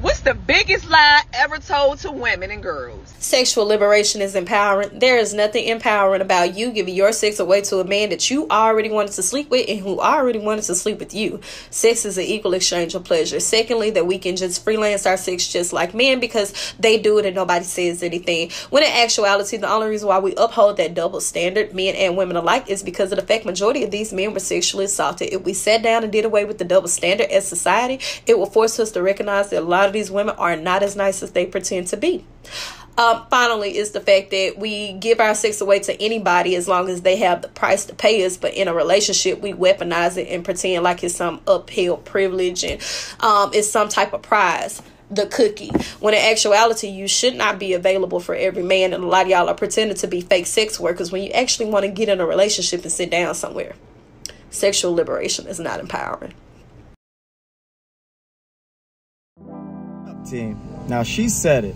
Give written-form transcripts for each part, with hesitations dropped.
What's the biggest lie ever told to women and girls? Sexual liberation is empowering. There is nothing empowering about you giving your sex away to a man that you already wanted to sleep with and who already wanted to sleep with you. Sex is an equal exchange of pleasure. Secondly, that we can just freelance our sex just like men because they do it and nobody says anything. When in actuality, the only reason why we uphold that double standard, men and women alike, is because of the fact majority of these men were sexually assaulted. If we sat down and did away with the double standard as society, it will force us to recognize that a lot of these women are not as nice as they pretend to be. Finally, is the fact that we give our sex away to anybody as long as they have the price to pay us. But in a relationship, we weaponize it and pretend like it's some uphill privilege and it's some type of prize, the cookie. When in actuality, you should not be available for every man. And a lot of y'all are pretending to be fake sex workers when you actually want to get in a relationship and sit down somewhere. Sexual liberation is not empowering. Team. Now she said it,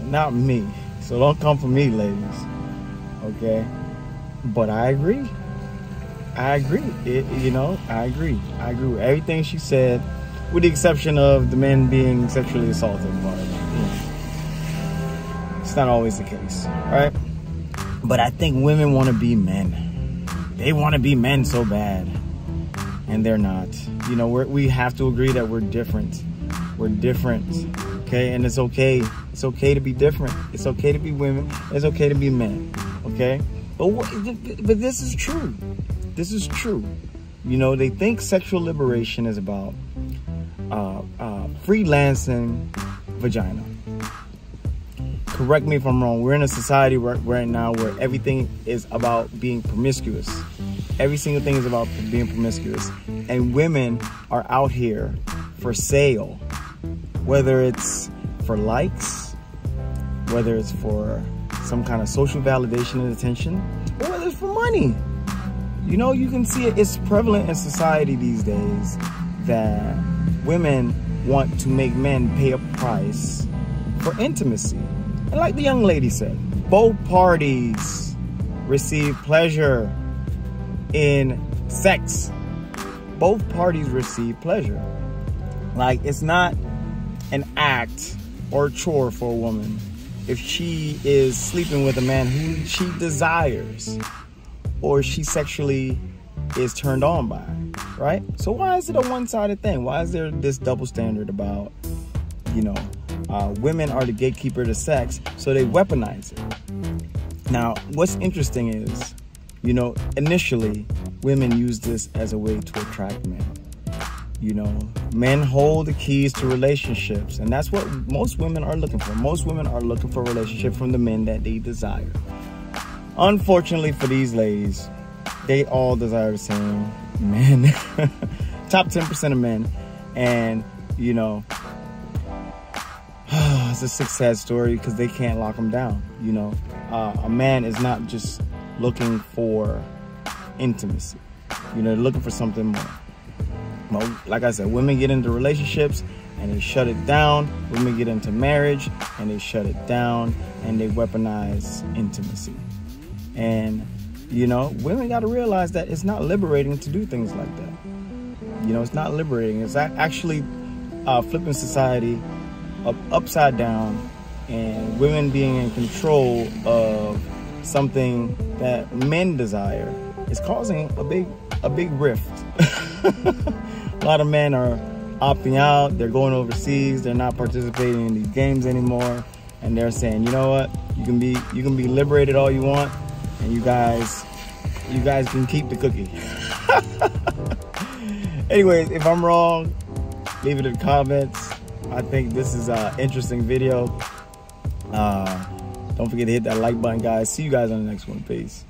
not me. So don't come for me, ladies. Okay? But I agree. I agree. I agree. I agree with everything she said, with the exception of the men being sexually assaulted. But it's not always the case, right? But I think women want to be men. They want to be men so bad, and they're not. We have to agree that we're different. We're different, okay? And it's okay. It's okay to be different. It's okay to be women. It's okay to be men, okay? But this is true. This is true. They think sexual liberation is about freelancing vagina. Correct me if I'm wrong. We're in a society right now where everything is about being promiscuous. Every single thing is about being promiscuous. And women are out here for sale. Whether it's for likes, whether it's for some kind of social validation and attention, or whether it's for money. You can see it's prevalent in society these days that women want to make men pay a price for intimacy. And like the young lady said, both parties receive pleasure in sex. Both parties receive pleasure. Like, it's not an act or a chore for a woman if she is sleeping with a man who she desires or she sexually is turned on by, right? So why is it a one-sided thing? Why is there this double standard about, women are the gatekeeper to sex, so they weaponize it? Now, what's interesting is, initially, women use this as a way to attract men. Men hold the keys to relationships, and that's what most women are looking for. Most women are looking for a relationship from the men that they desire. Unfortunately for these ladies, they all desire the same men. Top 10% of men. And, it's a sad story because they can't lock them down. A man is not just looking for intimacy. They're looking for something more. Like I said, women get into relationships and they shut it down. Women get into marriage and they shut it down and they weaponize intimacy. And, women got to realize that it's not liberating to do things like that. It's not liberating. It's actually flipping society upside down, and women being in control of something that men desire is causing a big rift. A lot of men are opting out. They're going overseas. They're not participating in these games anymore, and they're saying, you know what? You can be liberated all you want, and you guys can keep the cookie. Anyways, if I'm wrong, leave it in the comments. I think this is an interesting video. Don't forget to hit that like button, guys. See you guys on the next one. Peace.